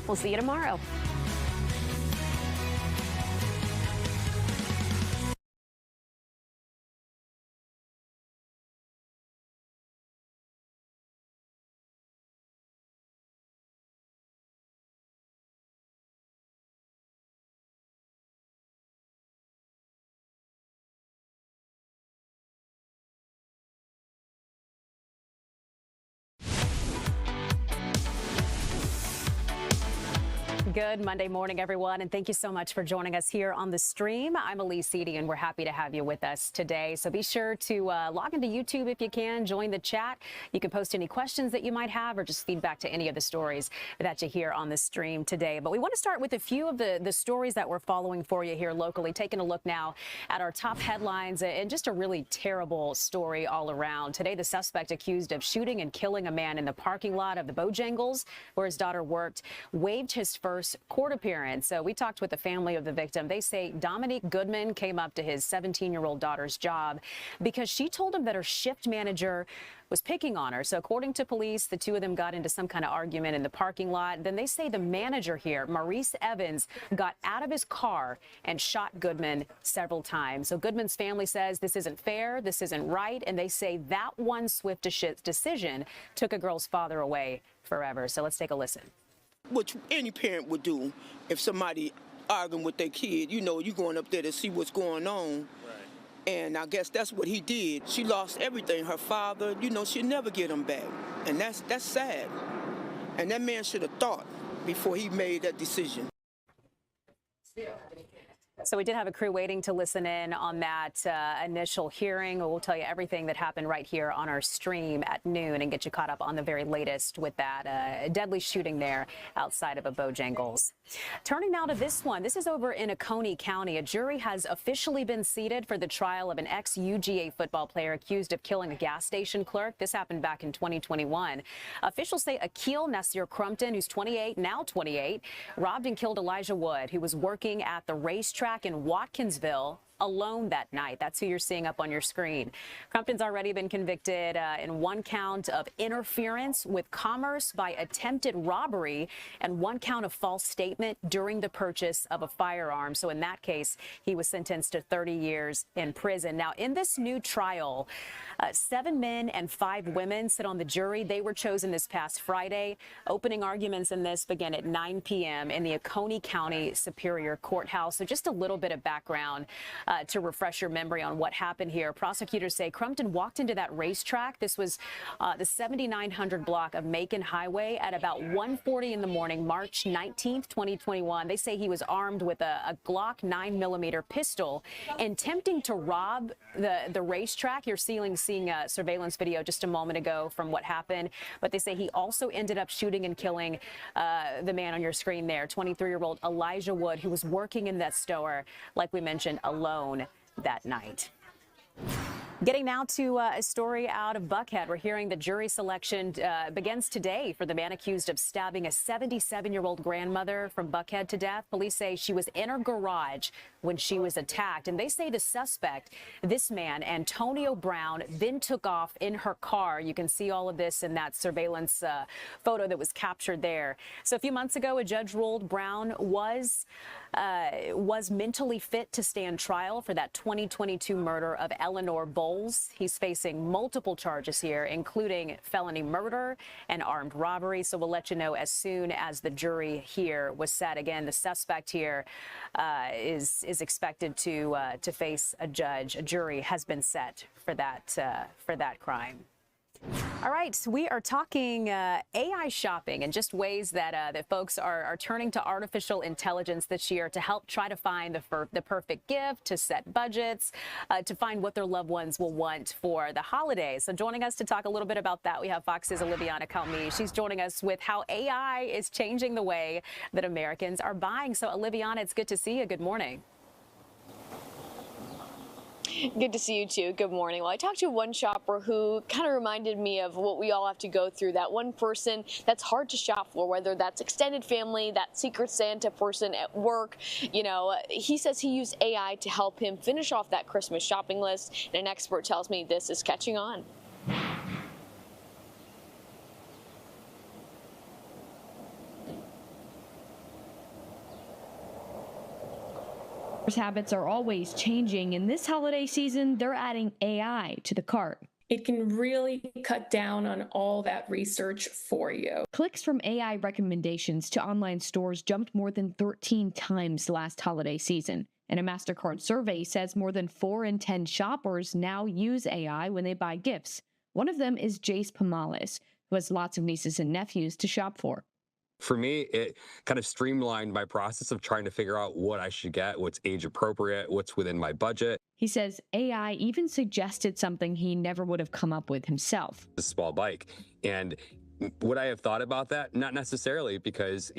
We'll see you tomorrow. Good Monday morning, everyone, and thank you so much for joining us here on the stream. I'm Elise Edie, and we're happy to have you with us today. So be sure to log into YouTube if you can, join the chat. You can post any questions that you might have or just feedback to any of the stories that you hear on the stream today. But we want to start with a few of the stories that we're following for you here locally. Taking a look now at our top headlines and just a really terrible story all around. Today, the suspect accused of shooting and killing a man in the parking lot of the Bojangles, where his daughter worked, waived his first court appearance. So we talked with the family of the victim. They say Dominique Goodman came up to his 17-year-old daughter's job because she told him that her shift manager was picking on her. So according to police, the two of them got into some kind of argument in the parking lot. Then they say the manager here, Maurice Evans, got out of his car and shot Goodman several times. So Goodman's family says this isn't fair, this isn't right, and they say that one swift decision took a girl's father away forever. So let's take a listen. Which any parent would do if somebody arguing with their kid. You know, you going up there to see what's going on. Right. And I guess that's what he did. She lost everything. Her father, you know, she'll never get him back. And that's sad. And that man should have thought before he made that decision. So we did have a crew waiting to listen in on that initial hearing. We'll tell you everything that happened right here on our stream at noon and get you caught up on the very latest with that deadly shooting there outside of a Bojangles. Turning now to this one. This is over in Oconee County. A jury has officially been seated for the trial of an ex-UGA football player accused of killing a gas station clerk. This happened back in 2021. Officials say Akil Nasir Crumpton, who's 28, robbed and killed Elijah Wood, who was working at the racetrack in Watkinsville alone that night. That's who you're seeing up on your screen. Crumpton's already been convicted in one count of interference with commerce by attempted robbery and one count of false statement during the purchase of a firearm. So in that case, he was sentenced to 30 years in prison. Now, in this new trial, 7 men and 5 women sit on the jury. They were chosen this past Friday. Opening arguments in this began at 9 p.m. in the Oconee County Superior Courthouse. So just a little bit of background to refresh your memory on what happened here. Prosecutors say Crumpton walked into that racetrack. This was the 7900 block of Macon Highway at about 1:40 in the morning, March 19th, 2021. They say he was armed with a Glock 9mm pistol, attempting to rob the racetrack. You're seeing surveillance video just a moment ago from what happened. But they say he also ended up shooting and killing the man on your screen there, 23-year-old Elijah Wood, who was working in that store, like we mentioned, alone that night. Getting now to a story out of Buckhead. We're hearing the jury selection begins today for the man accused of stabbing a 77-year-old grandmother from Buckhead to death. Police say she was in her garage when she was attacked. And they say the suspect, this man, Antonio Brown, then took off in her car. You can see all of this in that surveillance photo that was captured there. So a few months ago, a judge ruled Brown was mentally fit to stand trial for that 2022 murder of Eleanor Bowles. He's facing multiple charges here, including felony murder and armed robbery. So we'll let you know as soon as the jury here was set. Again, the suspect here is expected to face a judge. A jury has been set for that crime. All right, we are talking AI shopping and just ways that folks are turning to artificial intelligence this year to help try to find the perfect gift, to set budgets, to find what their loved ones will want for the holidays. So joining us to talk a little bit about that, we have Fox's Oliviana Calmi. She's joining us with how AI is changing the way that Americans are buying. So Oliviana, it's good to see you. Good morning. Good to see you too. Good morning. Well, I talked to one shopper who kind of reminded me of what we all have to go through. That one person that's hard to shop for, whether that's extended family, that Secret Santa person at work. You know, he says he used AI to help him finish off that Christmas shopping list. And an expert tells me this is catching on. habits are always changing, and this holiday season, they're adding AI to the cart. It can really cut down on all that research for you. Clicks from AI recommendations to online stores jumped more than 13 times last holiday season. And a MasterCard survey says more than 4 in 10 shoppers now use AI when they buy gifts. One of them is Jace Pomales, who has lots of nieces and nephews to shop for. For me, it kind of streamlined my process of trying to figure out what I should get, what's age appropriate, what's within my budget. He says AI even suggested something he never would have come up with himself. A small bike. And would I have thought about that? Not necessarily, because,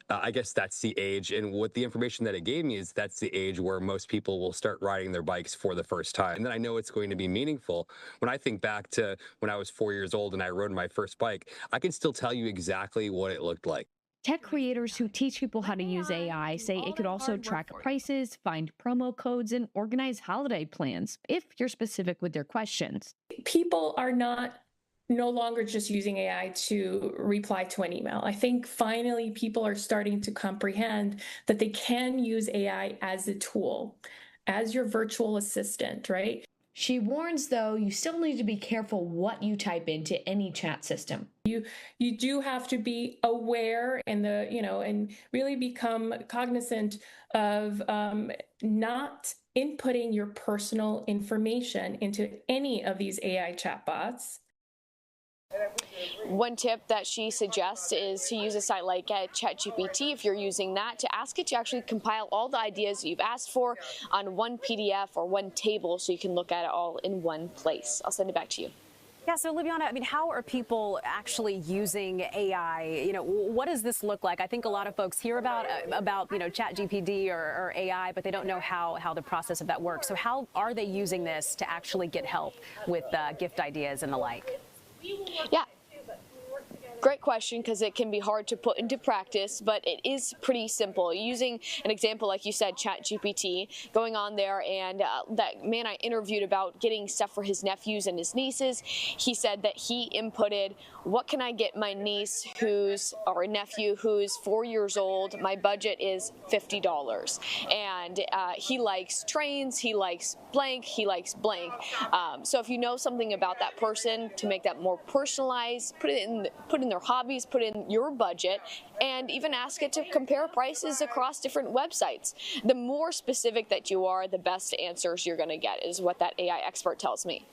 I guess that's the age. And what the information that it gave me is that's the age where most people will start riding their bikes for the first time. And then I know it's going to be meaningful. When I think back to when I was 4 years old and I rode my first bike, I can still tell you exactly what it looked like. Tech creators who teach people how to use AI say it could also track prices, find promo codes, and organize holiday plans if you're specific with their questions. People are no longer just using AI to reply to an email. I think finally people are starting to comprehend that they can use AI as a tool, as your virtual assistant, right? She warns, though, you still need to be careful what you type into any chat system. You do have to be aware and really become cognizant of not inputting your personal information into any of these AI chatbots. One tip that she suggests is to use a site like ChatGPT, if you're using that, to ask it to actually compile all the ideas that you've asked for on one PDF or one table so you can look at it all in one place. I'll send it back to you. Yeah, so Liviana, how are people actually using AI? What does this look like? I think a lot of folks hear about ChatGPT or AI, but they don't know how the process of that works. So how are they using this to actually get help with gift ideas and the like? Yeah. Great question, because it can be hard to put into practice, but it is pretty simple. Using an example, like you said, ChatGPT, going on there, and that man I interviewed about getting stuff for his nephews and his nieces, he said that he inputted, what can I get my niece or nephew who's 4 years old? My budget is $50. And he likes trains, he likes blank, he likes blank. So if you know something about that person, to make that more personalized, put in their hobbies, put in your budget, and even ask it to compare prices across different websites. The more specific that you are, the best answers you're going to get, is what that AI expert tells me.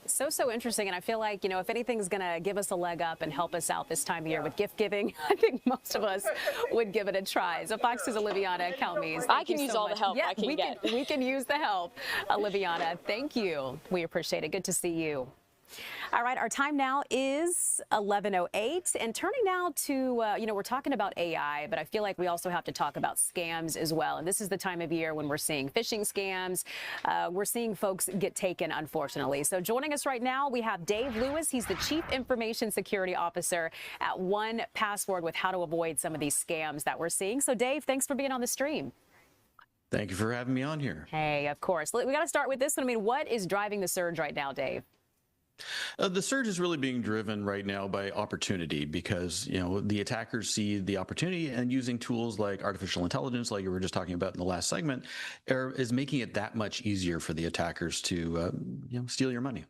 So interesting. And I feel like, if anything's going to give us a leg up and help us out this time of year with gift giving, I think most of us would give it a try. So Fox News' Liviana Calmes. I can use all the help I can get. We can use the help. Liviana, thank you. We appreciate it. Good to see you. All right, our time now is 11:08, and turning now to, we're talking about AI, but I feel like we also have to talk about scams as well. And this is the time of year when we're seeing phishing scams. We're seeing folks get taken, unfortunately. So joining us right now, we have Dave Lewis. He's the Chief Information Security Officer at 1Password with how to avoid some of these scams that we're seeing. So Dave, thanks for being on the stream. Thank you for having me on here. Hey, of course. We got to start with this one. What is driving the surge right now, Dave? The surge is really being driven right now by opportunity because, the attackers see the opportunity, and using tools like artificial intelligence, like you were just talking about in the last segment, is making it that much easier for the attackers to, steal your money.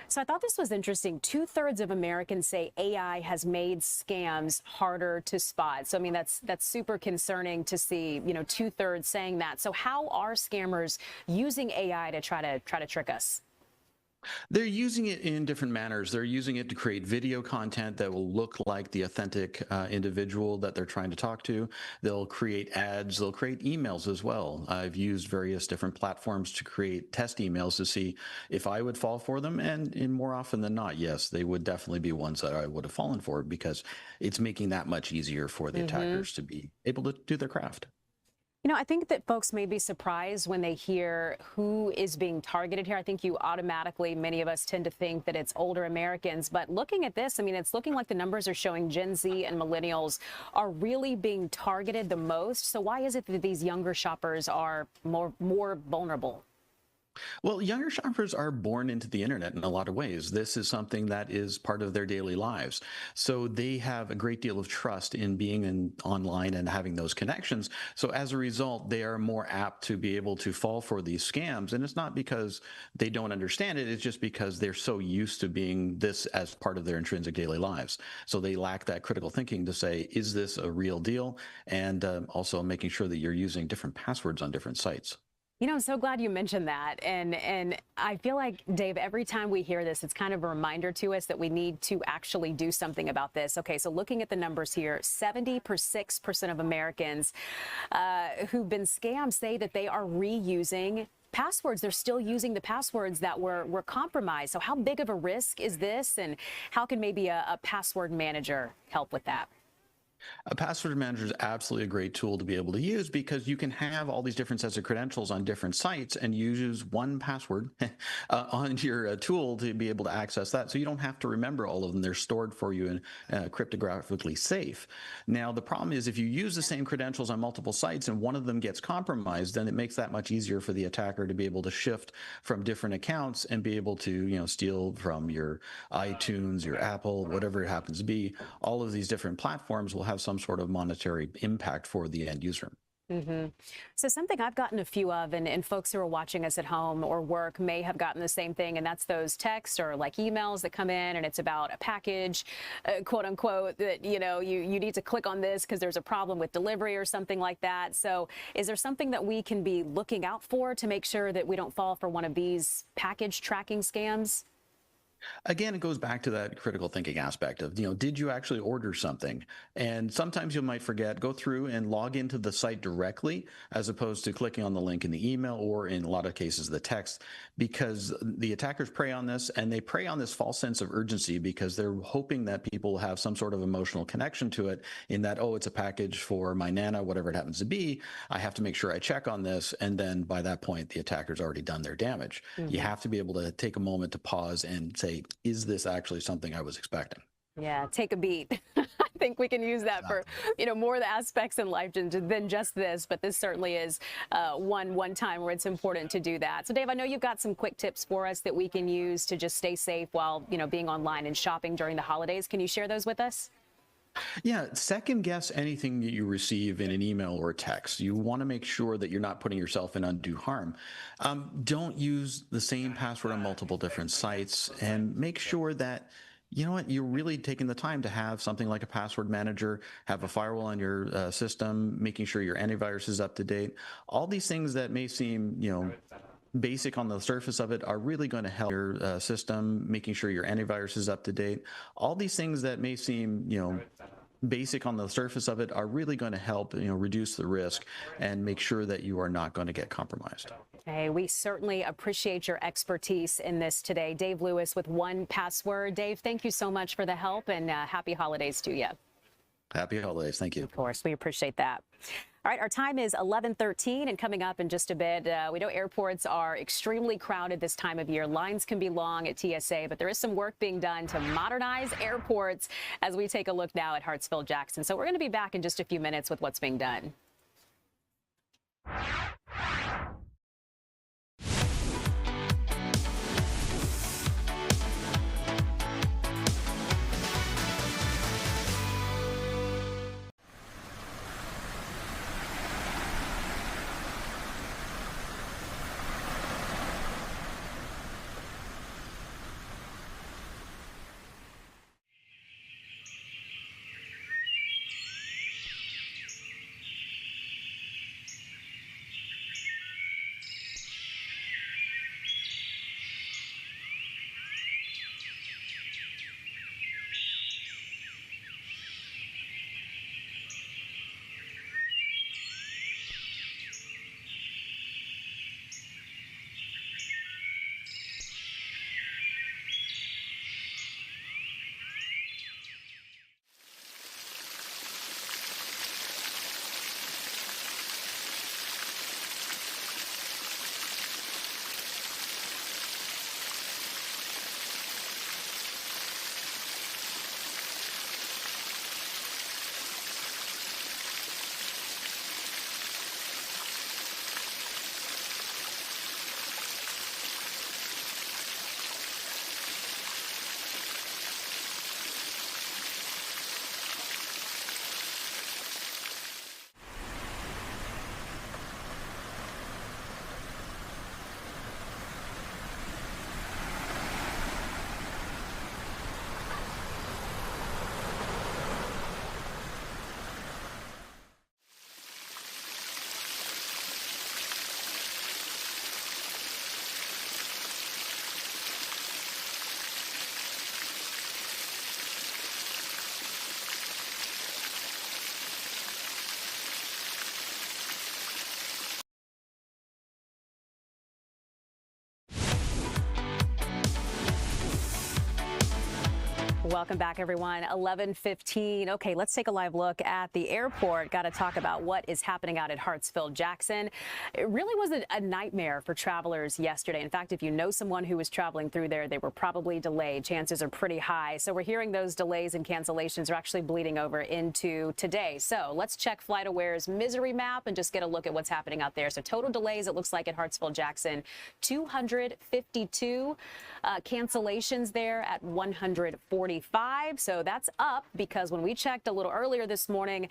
So I thought this was interesting. 2/3 of Americans say AI has made scams harder to spot. So, that's super concerning to see, 2/3 saying that. So how are scammers using AI to try to trick us? They're using it in different manners. They're using it to create video content that will look like the authentic individual that they're trying to talk to. They'll create ads. They'll create emails as well. I've used various different platforms to create test emails to see if I would fall for them. And more often than not, yes, they would definitely be ones that I would have fallen for, because it's making that much easier for the attackers to be able to do their craft. I think that folks may be surprised when they hear who is being targeted here. I think many of us tend to think that it's older Americans. But looking at this, it's looking like the numbers are showing Gen Z and millennials are really being targeted the most. So why is it that these younger shoppers are more vulnerable? Well, younger shoppers are born into the internet in a lot of ways. This is something that is part of their daily lives. So they have a great deal of trust in being online and having those connections. So as a result, they are more apt to be able to fall for these scams. And it's not because they don't understand it, it's just because they're so used to being this as part of their intrinsic daily lives. So they lack that critical thinking to say, is this a real deal? And also making sure that you're using different passwords on different sites. You know, I'm so glad you mentioned that. And I feel like, Dave, every time we hear this, it's kind of a reminder to us that we need to actually do something about this. Okay, so looking at the numbers here, 76% of Americans who've been scammed say that they are reusing passwords. They're still using the passwords that were compromised. So how big of a risk is this? And how can maybe a password manager help with that? A password manager is absolutely a great tool to be able to use because you can have all these different sets of credentials on different sites and you use one password on your tool to be able to access that. So you don't have to remember all of them. They're stored for you and cryptographically safe. Now, the problem is if you use the same credentials on multiple sites and one of them gets compromised, then it makes that much easier for the attacker to be able to shift from different accounts and be able to, steal from your iTunes, your Apple, whatever it happens to be. All of these different platforms will have some sort of monetary impact for the end user. So something I've gotten a few of, and folks who are watching us at home or work may have gotten the same thing, and that's those texts or like emails that come in and it's about a package, quote unquote, that, you need to click on this because there's a problem with delivery or something like that. So is there something that we can be looking out for to make sure that we don't fall for one of these package tracking scams? Again, it goes back to that critical thinking aspect of, did you actually order something? And sometimes you might forget, go through and log into the site directly, as opposed to clicking on the link in the email or in a lot of cases, the text, because the attackers prey on this and they prey on this false sense of urgency because they're hoping that people have some sort of emotional connection to it in that, oh, it's a package for my Nana, whatever it happens to be. I have to make sure I check on this. And then by that point, the attacker's already done their damage. You have to be able to take a moment to pause and say, is this actually something I was expecting? Yeah, take a beat. I think we can use that for, more of the aspects in life than just this, but this certainly is one time where it's important to do that. So, Dave, I know you've got some quick tips for us that we can use to just stay safe while, being online and shopping during the holidays. Can you share those with us? Yeah, second guess anything that you receive in an email or a text. You want to make sure that you're not putting yourself in undue harm. Don't use the same password on multiple different sites, and make sure that you're really taking the time to have something like a password manager, have a firewall on your system, making sure your antivirus is up to date. All these things that may seem, basic on the surface of it are really going to help your system, making sure your antivirus is up to date. All these things that may seem, basic on the surface of it are really going to help, reduce the risk and make sure that you are not going to get compromised. Hey, we certainly appreciate your expertise in this today. Dave Lewis with 1Password. Dave, thank you so much for the help, and happy holidays to you. Happy holidays. Thank you. Of course, we appreciate that. All right, our time is 11:13, and coming up in just a bit, we know airports are extremely crowded this time of year. Lines can be long at TSA, but there is some work being done to modernize airports as we take a look now at Hartsfield-Jackson. So we're going to be back in just a few minutes with what's being done. Welcome back, everyone. 11:15. Okay, let's take a live look at the airport. Got to talk about what is happening out at Hartsfield-Jackson. It really was a nightmare for travelers yesterday. In fact, if you know someone who was traveling through there, they were probably delayed. Chances are pretty high. So we're hearing those delays and cancellations are actually bleeding over into today. So let's check FlightAware's misery map and just get a look at what's happening out there. So total delays, it looks like at Hartsfield-Jackson, 252 cancellations there at 145. So that's up because when we checked a little earlier this morning,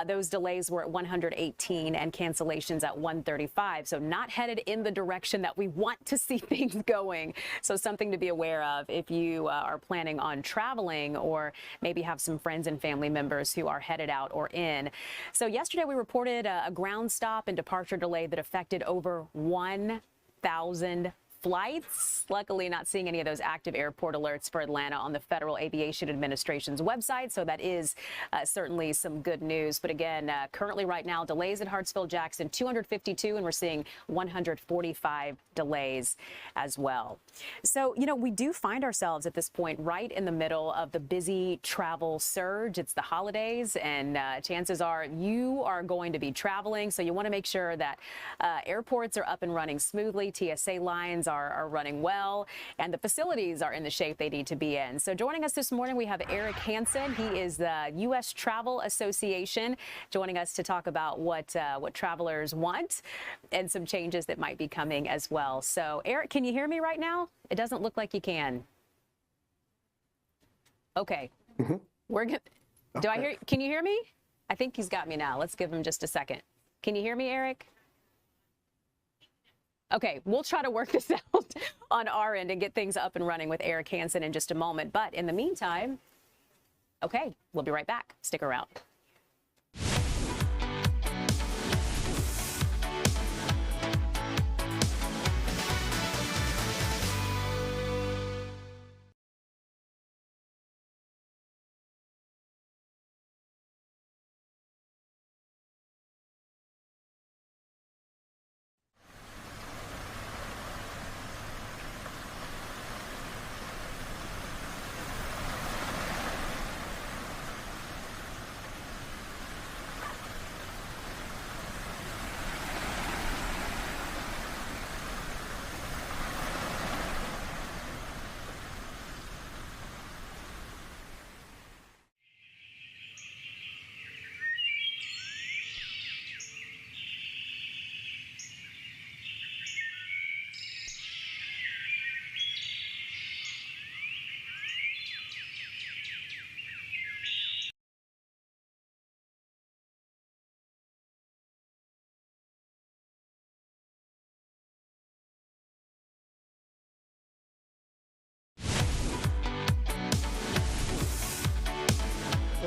those delays were at 118 and cancellations at 135. So not headed in the direction that we want to see things going. So something to be aware of if you are planning on traveling or maybe have some friends and family members who are headed out or in. So yesterday we reported a ground stop and departure delay that affected over 1,000 flights. Luckily, not seeing any of those active airport alerts for Atlanta on the Federal Aviation Administration's website. So that is certainly some good news. But again, currently right now, delays at Hartsfield-Jackson, 252, and we're seeing 145 delays as well. So, you know, we do find ourselves at this point right in the middle of the busy travel surge. It's the holidays, and chances are you are going to be traveling. So you want to make sure that airports are up and running smoothly. TSA lines are running well, and the facilities are in the shape they need to be in. So joining us this morning, we have Eric Hansen. He is the U.S. Travel Association, joining us to talk about what travelers want and some changes that might be coming as well. So, Eric, can you hear me right now? It doesn't look like you can. Okay. We're good. Can you hear me? I think he's got me now. Let's give him just a second. Can you hear me, Eric? Okay, we'll try to work this out on our end and get things up and running with Eric Hansen in just a moment. But in the meantime, okay, we'll be right back. Stick around.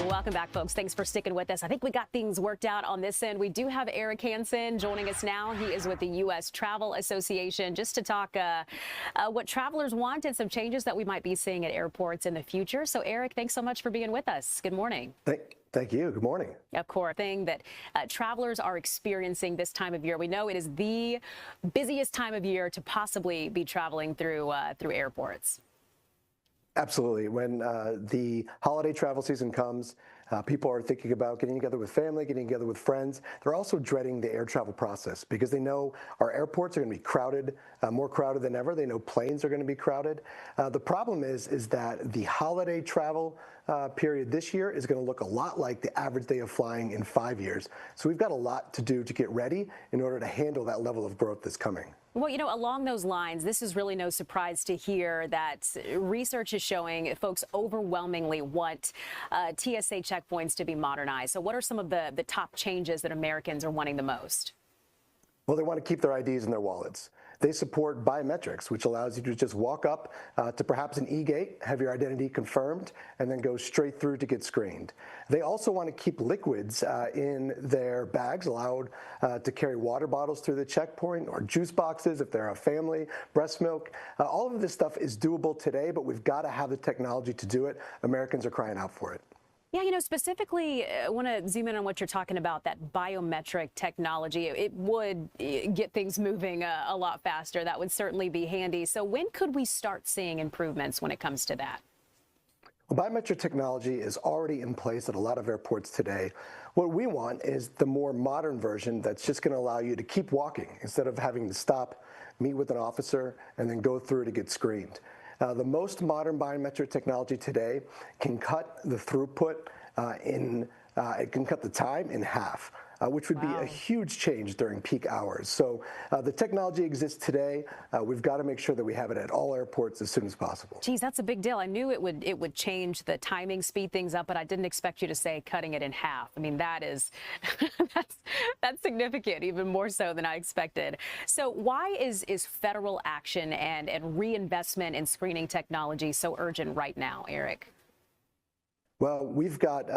Welcome back, folks. Thanks for sticking with us. I think we got things worked out on this end. We do have Eric Hansen joining us now. He is with the U.S. Travel Association just to talk what travelers want and some changes that we might be seeing at airports in the future. So, Eric, thanks so much for being with us. Good morning. Thank you. Good morning. Of course, thing that travelers are experiencing this time of year. We know it is the busiest time of year to possibly be traveling through airports. Absolutely. When the holiday travel season comes, people are thinking about getting together with family, getting together with friends. They're also dreading the air travel process because they know our airports are going to be crowded, more crowded than ever. They know planes are going to be crowded. The problem is that the holiday travel period this year is going to look a lot like the average day of flying in 5 years. So we've got a lot to do to get ready in order to handle that level of growth that's coming. Well, you know, along those lines, this is really no surprise to hear that research is showing folks overwhelmingly want TSA checkpoints to be modernized. So what are some of the top changes that Americans are wanting the most? Well, they want to keep their IDs in their wallets. They support biometrics, which allows you to just walk up to perhaps an e-gate, have your identity confirmed, and then go straight through to get screened. They also want to keep liquids in their bags, allowed to carry water bottles through the checkpoint or juice boxes if they're a family, breast milk. All of this stuff is doable today, but we've got to have the technology to do it. Americans are crying out for it. Yeah, you know, specifically, I want to zoom in on what you're talking about, that biometric technology. It would get things moving a lot faster. That would certainly be handy. So when could we start seeing improvements when it comes to that? Well, biometric technology is already in place at a lot of airports today. What we want is the more modern version that's just going to allow you to keep walking instead of having to stop, meet with an officer, and then go through to get screened. The most modern biometric technology today can cut the throughput it can cut the time in half. Which would be a huge change during peak hours. So the technology exists today. We've got to make sure that we have it at all airports as soon as possible. Geez, that's a big deal. I knew it would change the timing, speed things up, but I didn't expect you to say cutting it in half. I mean, that is that's significant, even more so than I expected. So why is federal action and reinvestment in screening technology so urgent right now, Eric? Well, we've got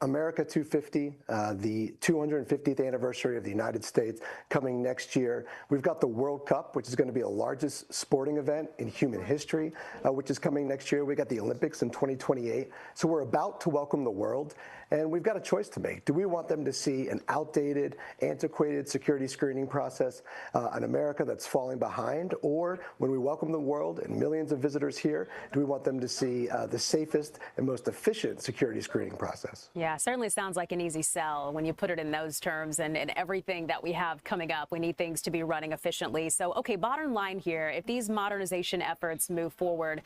America 250, the 250th anniversary of the United States coming next year. We've got the World Cup, which is going to be the largest sporting event in human history, which is coming next year. We got the Olympics in 2028. So we're about to welcome the world, and we've got a choice to make. Do we want them to see an outdated, antiquated security screening process, an America that's falling behind? Or when we welcome the world and millions of visitors here, do we want them to see the safest and most efficient security screening process? Yeah, certainly sounds like an easy sell when you put it in those terms, and everything that we have coming up. We need things to be running efficiently. So, okay, bottom line here, if these modernization efforts move forward,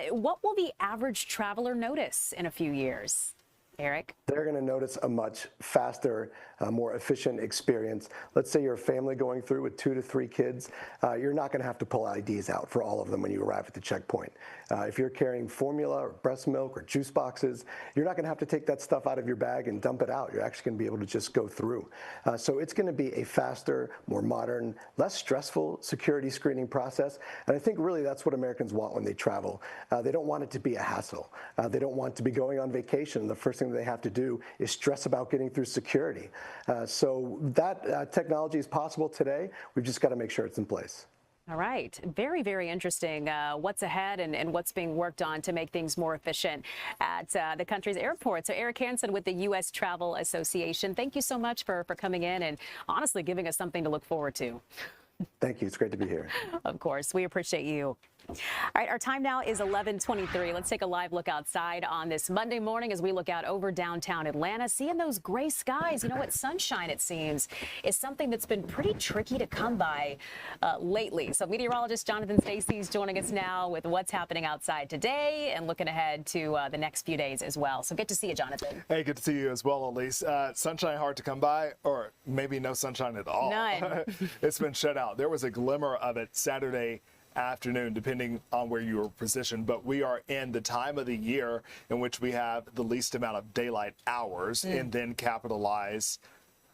what will the average traveler notice in a few years? Eric? They're going to notice a much faster, more efficient experience. Let's say you're a family going through with 2 to 3 kids. You're not going to have to pull IDs out for all of them when you arrive at the checkpoint. If you're carrying formula or breast milk or juice boxes, you're not going to have to take that stuff out of your bag and dump it out. You're actually going to be able to just go through. So it's going to be a faster, more modern, less stressful security screening process. And I think really that's what Americans want when they travel. They don't want it to be a hassle. They don't want to be going on vacation. The first thing they have to do is stress about getting through security. So that technology is possible today. We've just got to make sure it's in place. All right. Very, very interesting what's ahead and what's being worked on to make things more efficient at the country's airports. So Eric Hansen with the U.S. Travel Association, thank you so much for coming in and honestly giving us something to look forward to. Thank you. It's great to be here. Of course. We appreciate you. All right, our time now is 11:23. Let's take a live look outside on this Monday morning as we look out over downtown Atlanta, seeing those gray skies. You know what? Sunshine, it seems, is something that's been pretty tricky to come by lately. So meteorologist Jonathan Stacy is joining us now with what's happening outside today and looking ahead to the next few days as well. So good to see you, Jonathan. Hey, good to see you as well, Elise. Sunshine hard to come by, or maybe no sunshine at all. None. It's been shut out. There was a glimmer of it Saturday afternoon, depending on where you were positioned, but we are in the time of the year in which we have the least amount of daylight hours and then capitalize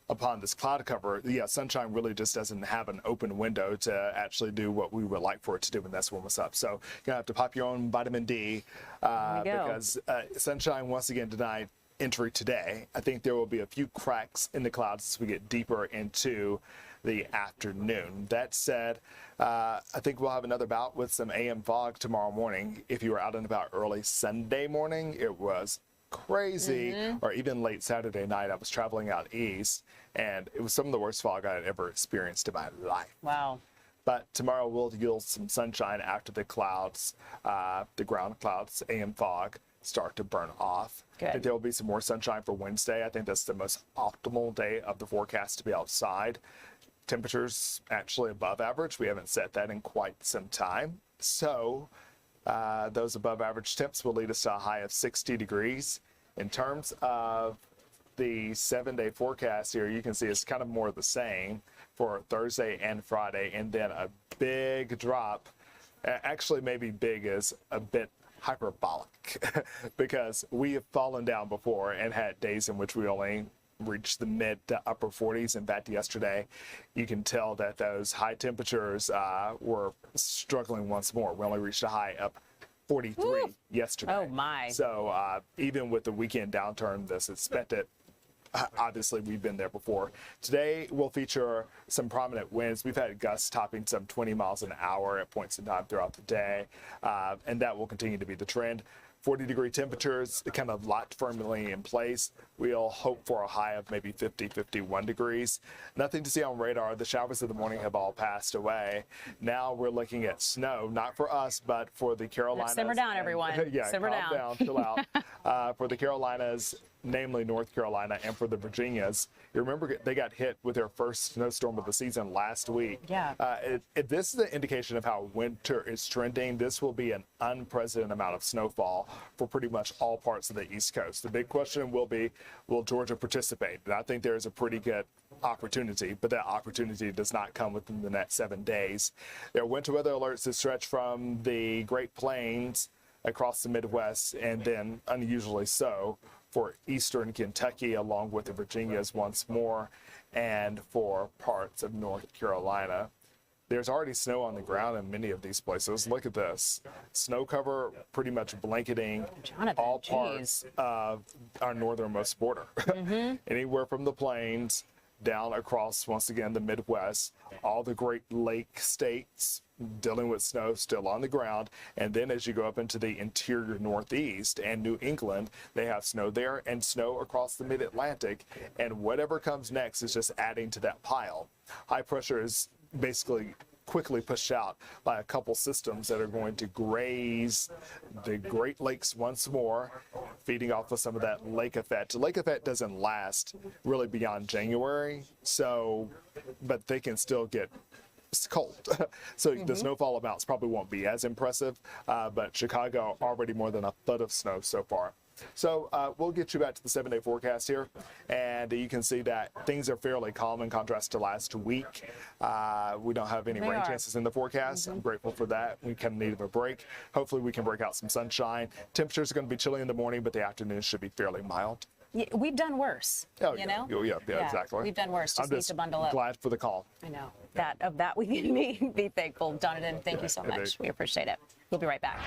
upon this cloud cover. Yeah, sunshine really just doesn't have an open window to actually do what we would like for it to do, and that's warm us up. So you're gonna have to pop your own vitamin D because sunshine once again denied entry today. I think there will be a few cracks in the clouds as we get deeper into the afternoon. That said, I think we'll have another bout with some AM fog tomorrow morning. If you were out and about early Sunday morning, it was crazy, or even late Saturday night. I was traveling out east, and it was some of the worst fog I had ever experienced in my life. Wow. But tomorrow we'll yield some sunshine after the clouds, the ground clouds, AM fog, start to burn off. Good. I think there will be some more sunshine for Wednesday. I think that's the most optimal day of the forecast to be outside. Temperatures actually above average. We haven't set that in quite some time. So those above average temps will lead us to a high of 60 degrees. In terms of the 7-day forecast here, you can see it's kind of more of the same for Thursday and Friday, and then a big drop. Actually, maybe big is a bit hyperbolic because we have fallen down before and had days in which we only reached the mid to upper 40s. In fact, yesterday, you can tell that those high temperatures were struggling once more. We only reached a high of 43 yesterday. Oh, my. So even with the weekend downturn that's expected, obviously, we've been there before. Today, we'll feature some prominent winds. We've had gusts topping some 20 miles an hour at points in time throughout the day, and that will continue to be the trend. 40-degree temperatures kind of locked firmly in place. We'll hope for a high of maybe 50, 51 degrees. Nothing to see on radar. The showers of the morning have all passed away. Now we're looking at snow, not for us, but for the Carolinas. Simmer down, everyone. Yeah, Simmer calm down, chill out. For the Carolinas, namely North Carolina, and for the Virginias. You remember they got hit with their first snowstorm of the season last week. Yeah. If this is an indication of how winter is trending, this will be an unprecedented amount of snowfall for pretty much all parts of the East Coast. The big question will be, will Georgia participate? And I think there's a pretty good opportunity, but that opportunity does not come within the next 7 days. There are winter weather alerts that stretch from the Great Plains across the Midwest, and then unusually so for eastern Kentucky, along with the Virginias once more, and for parts of North Carolina. There's already snow on the ground in many of these places. Look at this. Snow cover pretty much blanketing all parts of our northernmost border. Anywhere from the plains down across, once again, the Midwest, all the Great Lake states dealing with snow still on the ground. And then as you go up into the interior Northeast and New England, they have snow there and snow across the mid-Atlantic. And whatever comes next is just adding to that pile. High pressure is basically quickly pushed out by a couple systems that are going to graze the Great Lakes once more, feeding off of some of that lake effect. The lake effect doesn't last really beyond January, so, but they can still get cold. So the snowfall amounts probably won't be as impressive, but Chicago already more than a foot of snow so far. So we'll get you back to the 7-day forecast here, and you can see that things are fairly calm in contrast to last week. We don't have any rain chances in the forecast. I'm grateful for that. We kind of needed a break. Hopefully we can break out some sunshine. Temperatures are going to be chilly in the morning, but the afternoon should be fairly mild. Yeah, we've done worse. Oh, you know? Yeah, exactly. We've done worse. I'm Just need to bundle up. glad for the call. I know. That we can be thankful. Donovan, thank you so much. We appreciate it. We'll be right back.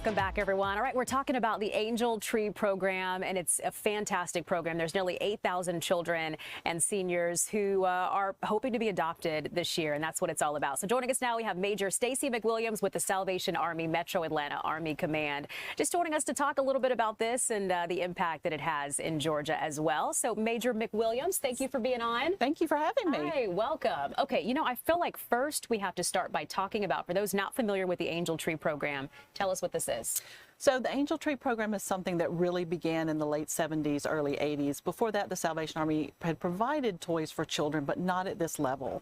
Welcome back, everyone. All right, we're talking about the Angel Tree program, and it's a fantastic program. There's nearly 8,000 children and seniors who are hoping to be adopted this year, and that's what it's all about. So joining us now, we have Major Stacy McWilliams with the Salvation Army Metro Atlanta Army Command, just joining us to talk a little bit about this and the impact that it has in Georgia as well. So Major McWilliams, thank you for being on. Thank you for having me. Hi, welcome. Okay, you know, I feel like first we have to start by talking about, for those not familiar with the Angel Tree program, tell us what this is. So the Angel Tree program is something that really began in the late 70s, early 80s. Before that, the Salvation Army had provided toys for children, but not at this level.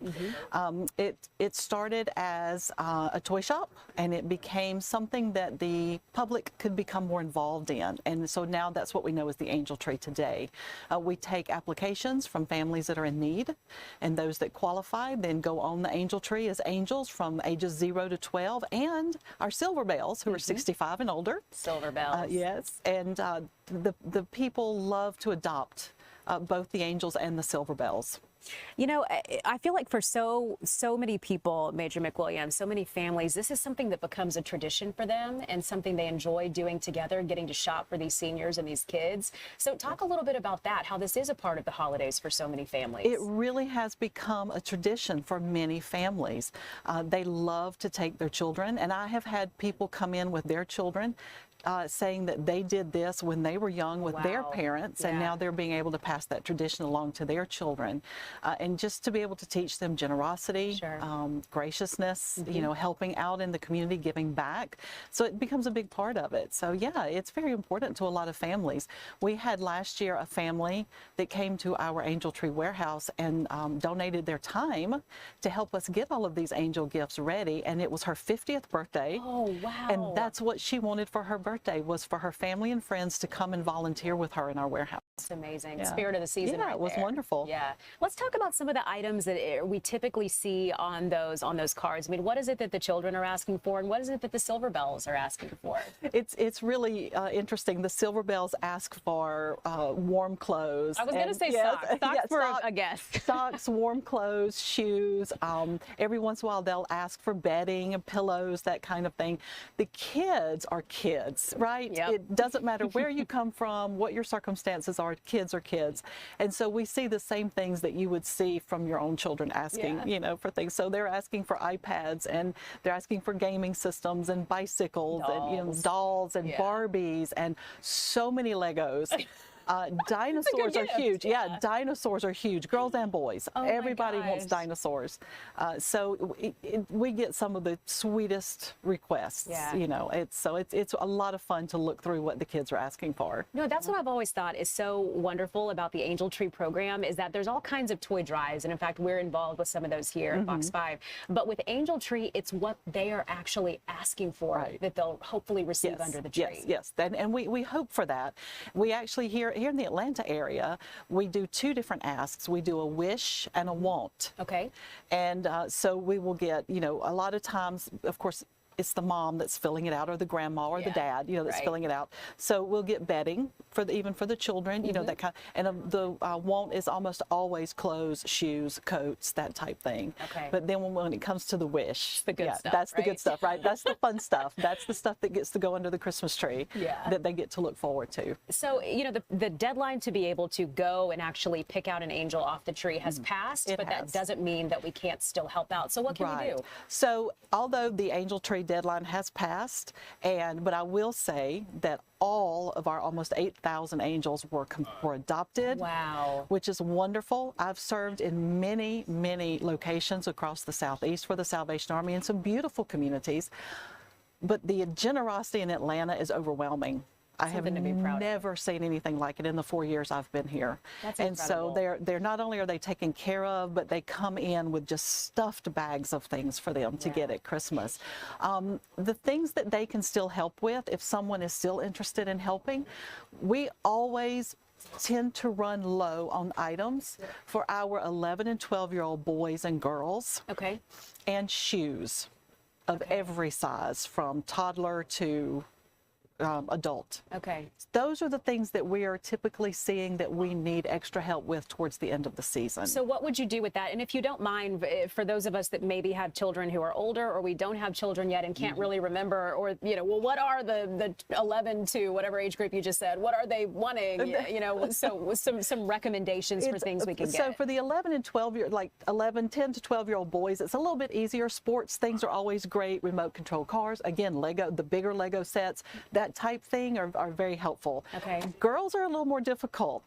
It started as a toy shop, and it became something that the public could become more involved in. And so now that's what we know as the Angel Tree today. We take applications from families that are in need, and those that qualify then go on the Angel Tree as angels from ages 0 to 12, and our Silver Bells, who are 65 and older. Silver Bells. Yes, and the people love to adopt both the angels and the Silver Bells. You know, I feel like for so many people, Major McWilliams, so many families, this is something that becomes a tradition for them and something they enjoy doing together, getting to shop for these seniors and these kids. So talk a little bit about that, how this is a part of the holidays for so many families. It really has become a tradition for many families. They love to take their children, and I have had people come in with their children saying that they did this when they were young with their parents, and now they're being able to pass that tradition along to their children. And just to be able to teach them generosity, graciousness, you know, helping out in the community, giving back. So it becomes a big part of it. So yeah, it's very important to a lot of families. We had last year a family that came to our Angel Tree warehouse and donated their time to help us get all of these angel gifts ready. And it was her 50th birthday. Oh, wow. And that's what she wanted for her birthday, was for her family and friends to come and volunteer with her in our warehouse. It's amazing. Spirit of the season. Yeah, it was wonderful. Yeah. Let's talk about some of the items that we typically see on those cards. I mean, what is it that the children are asking for, and what is it that the Silver Bells are asking for? It's really interesting. The Silver Bells ask for warm clothes. I was going to say socks. Socks for a guest. Socks, warm clothes, shoes. Every once in a while they'll ask for bedding and pillows, that kind of thing. The kids are kids, right? Yep. It doesn't matter where you come from, what your circumstances are. Kids are kids. And so we see the same things that you would see from your own children asking, you know, for things. So they're asking for iPads, and they're asking for gaming systems and bicycles and, you know, dolls and Barbies and so many Legos. Dinosaurs are huge. Yeah, dinosaurs are huge. Girls and boys. Oh, everybody wants dinosaurs. So we get some of the sweetest requests. You know, it's a lot of fun to look through what the kids are asking for. No, that's what I've always thought is so wonderful about the Angel Tree program, is that there's all kinds of toy drives, and in fact we're involved with some of those here at Fox 5. But with Angel Tree, it's what they are actually asking for that they'll hopefully receive under the tree. Yes. And we hope for that. We actually here in the Atlanta area, we do two different asks. We do a wish and a want. Okay. And so we will get, you know, a lot of times, of course, it's the mom that's filling it out, or the grandma or the dad, you know, that's filling it out. So we'll get bedding for even for the children, you know, that kind of, and the want is almost always clothes, shoes, coats, that type thing. Okay. But then when it comes to the wish, the good stuff, that's the good stuff, right? That's the fun stuff. That's the stuff that gets to go under the Christmas tree that they get to look forward to. So, you know, the deadline to be able to go and actually pick out an angel off the tree has passed, but that doesn't mean that we can't still help out. So what can we do? So although the Angel Tree deadline has passed, but I will say that all of our almost 8,000 angels were adopted. Wow. Which is wonderful. I've served in many, many locations across the Southeast for the Salvation Army in some beautiful communities, but the generosity in Atlanta is overwhelming. I have never seen anything like it in the 4 years I've been here. That's incredible. So they're not only are they taken care of, but they come in with just stuffed bags of things for them to get at Christmas. The things that they can still help with, if someone is still interested in helping, we always tend to run low on items for our 11 and 12-year-old boys and girls. Okay. And shoes of every size, from toddler to adult. Okay. Those are the things that we are typically seeing that we need extra help with towards the end of the season. So what would you do with that? And if you don't mind, for those of us that maybe have children who are older, or we don't have children yet and can't really remember, or, you know, well, what are the 11 to whatever age group you just said, what are they wanting? You know, so some recommendations for things we can get. So for the 11 and 12 year, like 10 to 12-year-old boys, it's a little bit easier. Sports things are always great. Remote control cars, again, Lego, the bigger Lego sets, that type thing are very helpful. Okay. Girls are a little more difficult.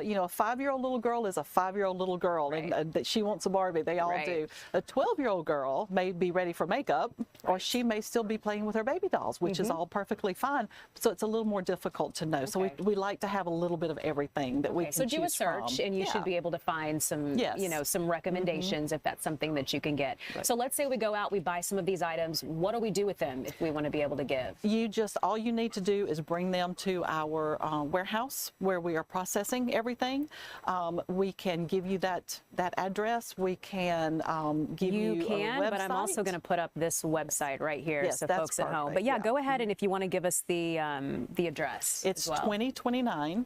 You know, a 5-year-old little girl is a 5-year-old little girl, Right. and that she wants a Barbie. They all do. A 12-year-old girl may be ready for makeup, or she may still be playing with her baby dolls, which is all perfectly fine. So it's a little more difficult to know. So we like to have a little bit of everything that we can So do a choose search, from. and you should be able to find some, you know, some recommendations if that's something that you can get. So let's say we go out, we buy some of these items. What do we do with them if we want to be able to give? All you need to do is bring them to our warehouse where we are processing everything. We can give you that address. We can give you a website. But I'm also going to put up this website right here, Yes, so that's folks at home. perfect, But yeah, yeah. go ahead, and if you want to give us the address. It's as well. 2029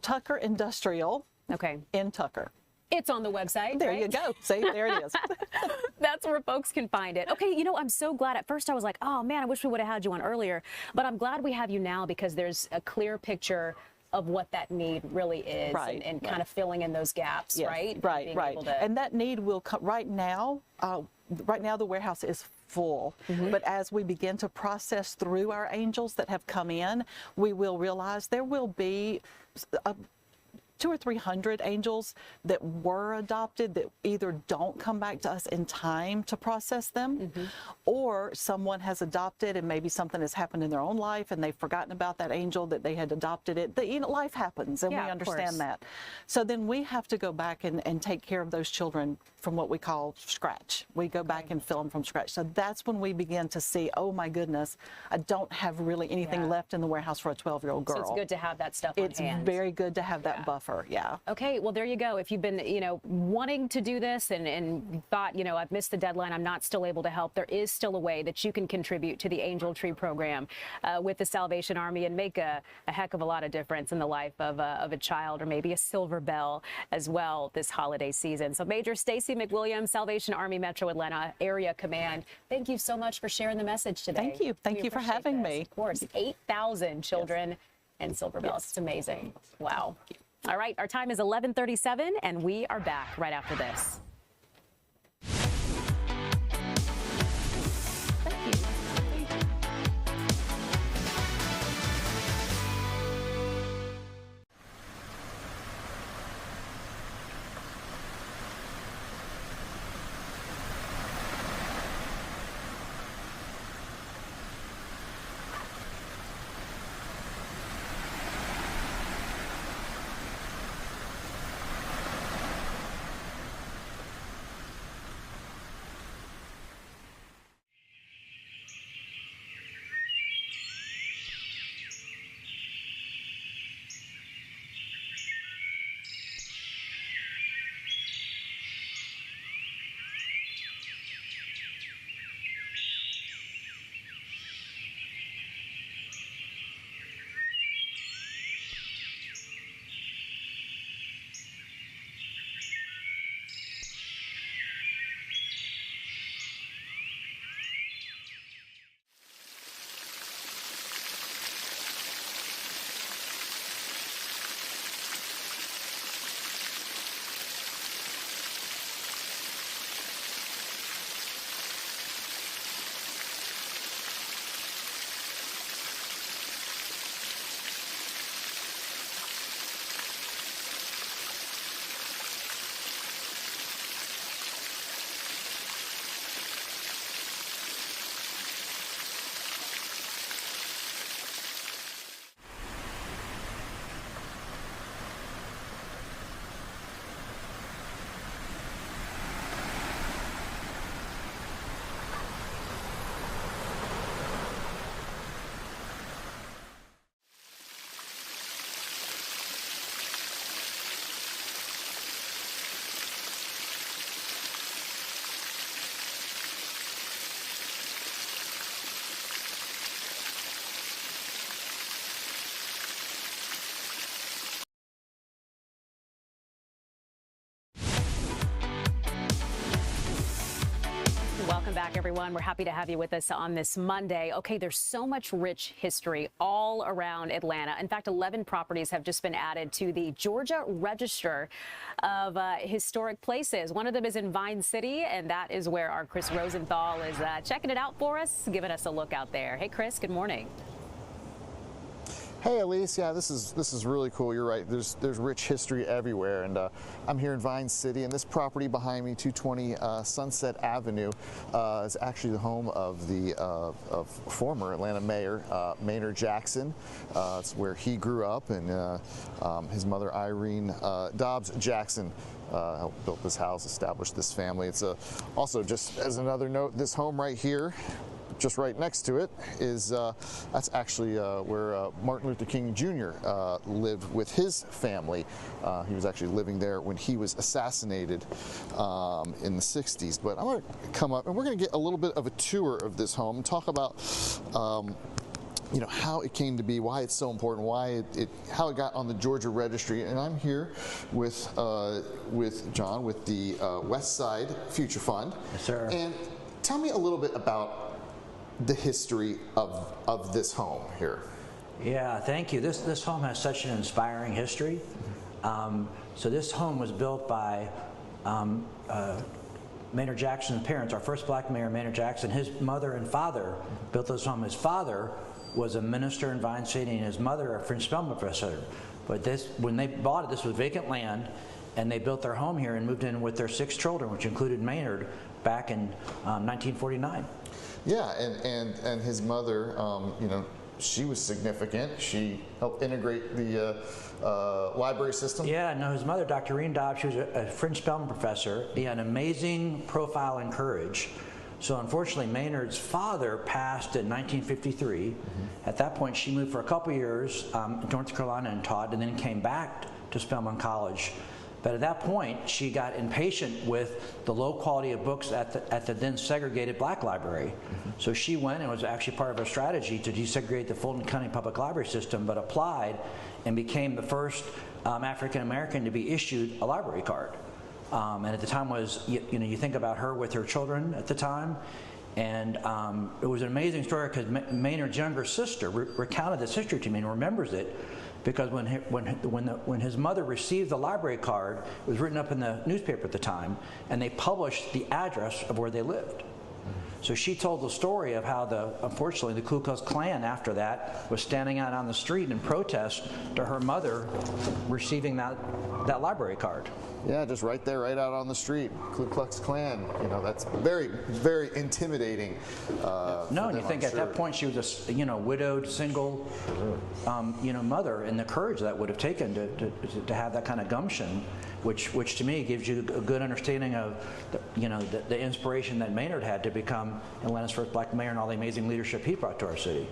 Tucker Industrial Okay. in Tucker. It's on the website. There right? you go. See, there it is. That's where folks can find it. Okay, you know, I'm so glad. At first I was like, oh man, I wish we would have had you on earlier. But I'm glad we have you now, because there's a clear picture of what that need really is, and kind of filling in those gaps, Yes, right? Right, Being right. able to- And that need will come right now. Right now the warehouse is full, but as we begin to process through our angels that have come in, we will realize there will be 200 or 300 angels that were adopted that either don't come back to us in time to process them, or someone has adopted and maybe something has happened in their own life and they've forgotten about that angel that they had adopted it. You know, life happens, and Yeah, we of understand course. that. So then we have to go back and take care of those children from what we call scratch. We go back and fill them from scratch. So that's when we begin to see, oh my goodness, I don't have really anything left in the warehouse for a 12-year-old girl. So it's good to have that stuff It's on hand. very good to have that buffer, yeah. Okay, well, there you go. If you've been, you know, wanting to do this and thought, you know, I've missed the deadline, I'm not still able to help, there is still a way that you can contribute to the Angel Tree program with the Salvation Army and make a heck of a lot of difference in the life of a child, or maybe a silver bell as well this holiday season. So Major Stacy McWilliams, Salvation Army Metro Atlanta Area Command, thank you so much for sharing the message today. Thank you. Thank We you for appreciate having this. me. Of course, 8,000 children and silver bells. It's amazing. Wow. All right, our time is 11:37, and we are back right after this. back, everyone. We're happy to have you with us on this Monday. Okay, there's so much rich history all around Atlanta. In fact, 11 properties have just been added to the Georgia Register of Historic Places. One of them is in Vine City, and that is where our Chris Rosenthal is checking it out for us, giving us a look out there. Hey, Chris, good morning. Hey, Elise. Yeah, this is really cool. You're right. There's rich history everywhere, and I'm here in Vine City, and this property behind me, 220 Sunset Avenue, is actually the home of the of former Atlanta Mayor Maynard Jackson. It's where he grew up, and his mother Irene Dobbs Jackson helped build this house, established this family. It's also, just as another note, this home right here, just right next to it, is that's actually where Martin Luther King Jr. Lived with his family. He was actually living there when he was assassinated in the 60s. But I'm going to come up and we're going to get a little bit of a tour of this home and talk about you know, how it came to be, why it's so important, how it got on the Georgia Registry. And I'm here with John with the West Side Future Fund. Yes, sir. And tell me a little bit about the history of this home here. Yeah, thank you. This home has such an inspiring history. So this home was built by Maynard Jackson's parents. Our first black mayor, Maynard Jackson, his mother and father built this home. His father was a minister in Vine City, and his mother a French Spelman professor. But when they bought it, this was vacant land, and they built their home here and moved in with their 6 children, which included Maynard, back in 1949. Yeah, and his mother, you know, she was significant. She helped integrate the library system. Yeah, no, his mother, Dr. Irene Dobbs, she was a French Spelman professor. He had an amazing profile and courage. So unfortunately, Maynard's father passed in 1953. Mm-hmm. At that point, she moved for a couple years to North Carolina and taught, and then came back to Spelman College. But at that point, she got impatient with the low quality of books at the then segregated black library. Mm-hmm. So she went, and was actually part of a strategy to desegregate the Fulton County Public Library system, but applied and became the first African American to be issued a library card. And at the time was, you know, you think about her with her children at the time, and it was an amazing story because Maynard's younger sister recounted this history to me and remembers it. Because when his mother received the library card, it was written up in the newspaper at the time, and they published the address of where they lived. So she told the story of how unfortunately the Ku Klux Klan after that was standing out on the street in protest to her mother receiving that library card. Yeah, just right there, right out on the street. Ku Klux Klan, you know, that's very, very intimidating. No, and you think at that point she was a, you know, widowed, single, you know, mother, and the courage that would have taken to have that kind of gumption, which to me gives you a good understanding of, you know, the inspiration that Maynard had to become Atlanta's first black mayor and all the amazing leadership he brought to our city.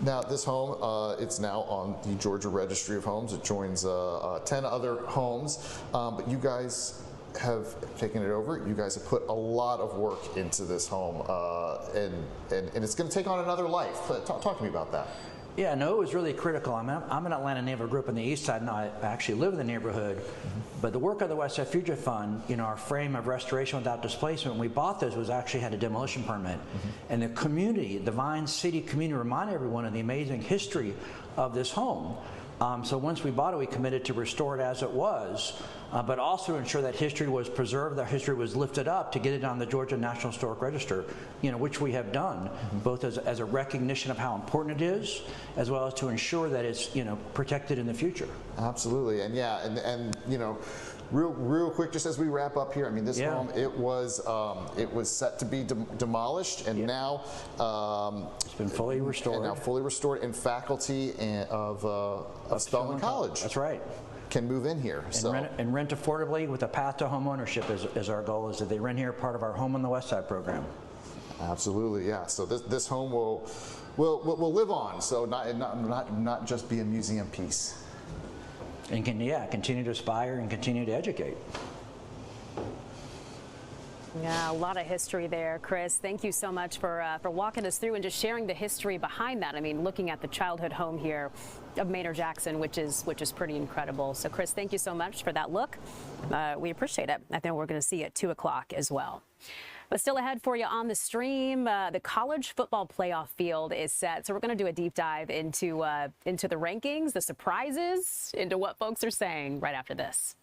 Now, this home, it's now on the Georgia Registry of Homes. It joins 10 other homes, but you guys have taken it over. You guys have put a lot of work into this home, and it's going to take on another life. Talk to me about that. Yeah, no, it was really critical. I'm an Atlanta native, grew up in the East Side, and I actually live in the neighborhood. Mm-hmm. But the work of the West Side Future Fund, you know, our frame of restoration without displacement, when we bought this, was actually had a demolition permit. Mm-hmm. And the community, the Vine City community, reminded everyone of the amazing history of this home. So once we bought it, we committed to restore it as it was, but also ensure that history was preserved, that history was lifted up to get it on the Georgia National Historic Register, you know, which we have done, both as a recognition of how important it is, as well as to ensure that it's, you know, protected in the future. Absolutely, and yeah, and you know, real quick, just as we wrap up here, I mean, this home, it was set to be demolished, and now it's been fully restored. And now fully restored, and faculty of Spelman College. That's right. Can move in here. And rent affordably with a path to home ownership is our goal, is that they rent here, part of our Home on the West Side program. Absolutely, yeah. So this home will live on, so not just be a museum piece. And continue to aspire and continue to educate. Yeah, a lot of history there, Chris. Thank you so much for walking us through and just sharing the history behind that. I mean, looking at the childhood home here of Maynard Jackson, which is pretty incredible. So, Chris, thank you so much for that look. We appreciate it. I think we're going to see you at 2 o'clock as well. But still ahead for you on the stream, the college football playoff field is set. So we're going to do a deep dive into the rankings, the surprises, into what folks are saying right after this.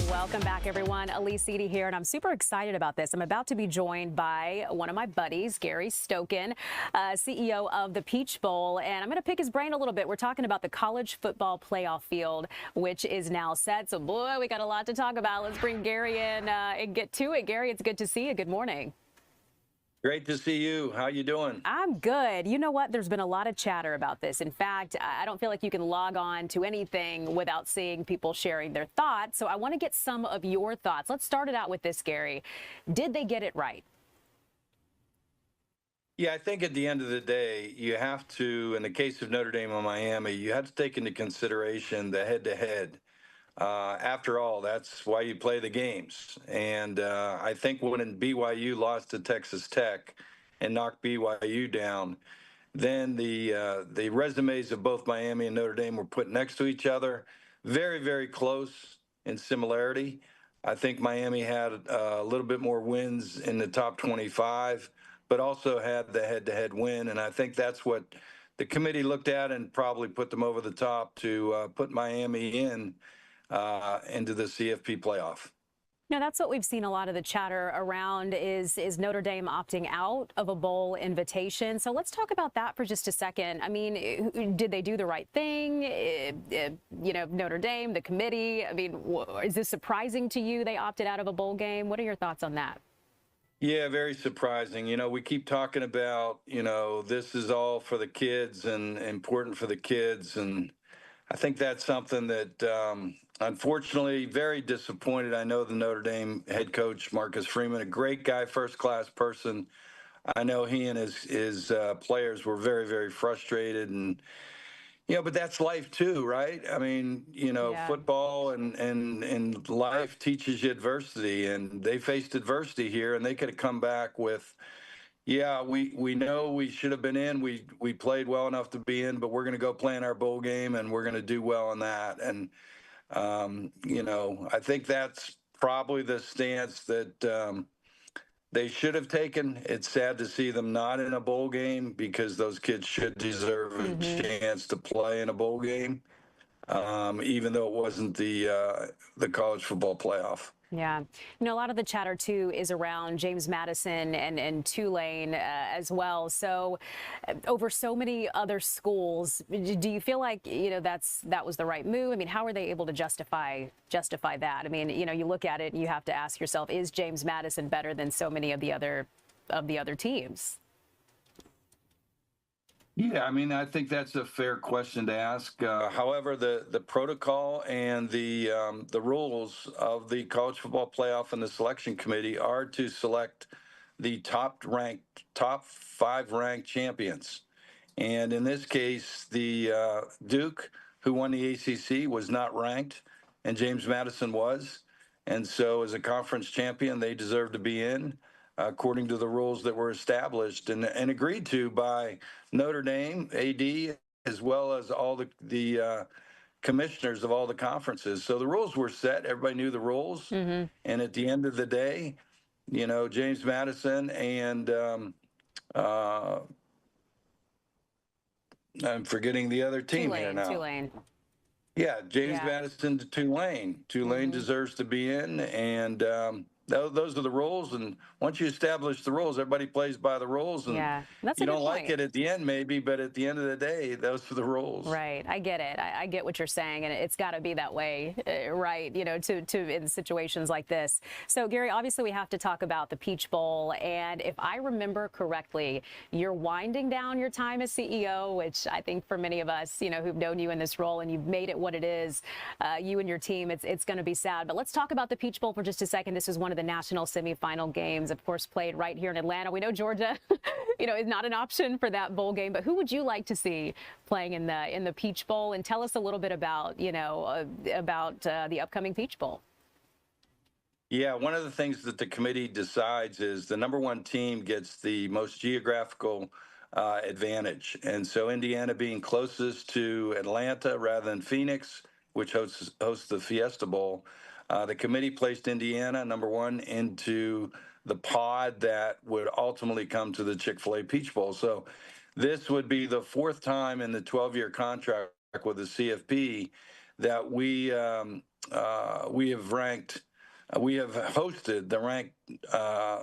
Welcome back, everyone. Elise Edie here, and I'm super excited about this. I'm about to be joined by one of my buddies, Gary Stokan, CEO of the Peach Bowl, and I'm going to pick his brain a little bit. We're talking about the college football playoff field, which is now set. So, boy, we got a lot to talk about. Let's bring Gary in and get to it. Gary, it's good to see you. Good morning. Great to see you. How you doing? I'm good. You know what? There's been a lot of chatter about this. In fact, I don't feel like you can log on to anything without seeing people sharing their thoughts. So I want to get some of your thoughts. Let's start it out with this, Gary. Did they get it right? Yeah, I think at the end of the day, you have to, in the case of Notre Dame and Miami, you have to take into consideration the head-to-head. After all, that's why you play the games. And I think when BYU lost to Texas Tech and knocked BYU down, then the resumes of both Miami and Notre Dame were put next to each other, very, very close in similarity. I think Miami had a little bit more wins in the top 25, but also had the head-to-head win. And I think that's what the committee looked at and probably put them over the top to put Miami into the CFP playoff. Now, that's what we've seen a lot of the chatter around is Notre Dame opting out of a bowl invitation. So let's talk about that for just a second. I mean, did they do the right thing? You know, Notre Dame, the committee. I mean, is this surprising to you they opted out of a bowl game? What are your thoughts on that? Yeah, very surprising. You know, we keep talking about, you know, this is all for the kids and important for the kids. And I think that's something that, unfortunately, very disappointed. I know the Notre Dame head coach, Marcus Freeman, a great guy, first-class person. I know he and his players were very, very frustrated. And, you know, but that's life too, right? I mean, you know, football and life teaches you adversity. And they faced adversity here, and they could have come back with, yeah, we know we should have been in. We played well enough to be in, but we're going to go play in our bowl game, and we're going to do well in that. And, you know, I think that's probably the stance that they should have taken. It's sad to see them not in a bowl game because those kids should deserve a chance to play in a bowl game. even though it wasn't the college football playoff. Yeah. A lot of the chatter, too, is around James Madison and Tulane as well. So over so many other schools, do you feel like, that was the right move? I mean, how are they able to justify that? I mean, you look at it and you have to ask yourself, is James Madison better than so many of the other teams? Yeah, I mean, I think that's a fair question to ask. However, the protocol and the rules of the college football playoff and the selection committee are to select the top 5 ranked champions. And in this case, the Duke, who won the ACC, was not ranked, and James Madison was. And so as a conference champion, they deserve to be in, according to the rules that were established and agreed to by Notre Dame, AD, as well as all the commissioners of all the conferences. So the rules were set. Everybody knew the rules. Mm-hmm. And at the end of the day, James Madison and I'm forgetting the other team here now. Tulane. Yeah, James Madison to Tulane. Tulane deserves to be in, and those are the rules. And once you establish the rules, everybody plays by the rules. And that's you don't like it at the end, maybe, but at the end of the day, those are the rules. Right. I get it. I get what you're saying, and it's got to be that way, right? To in situations like this. So, Gary, obviously, we have to talk about the Peach Bowl, and if I remember correctly, you're winding down your time as CEO, which I think for many of us, who've known you in this role and you've made it what it is, you and your team, it's going to be sad. But let's talk about the Peach Bowl for just a second. This is one of the national semifinal games, of course, played right here in Atlanta. We know Georgia, is not an option for that bowl game, but who would you like to see playing in the Peach Bowl? And tell us a little bit about, the upcoming Peach Bowl. Yeah, one of the things that the committee decides is the number 1 team gets the most geographical advantage. And so Indiana being closest to Atlanta rather than Phoenix, which hosts the Fiesta Bowl, the committee placed Indiana, number 1, into the pod that would ultimately come to the Chick-fil-A Peach Bowl. So this would be the 4th time in the 12-year contract with the CFP that we have hosted the ranked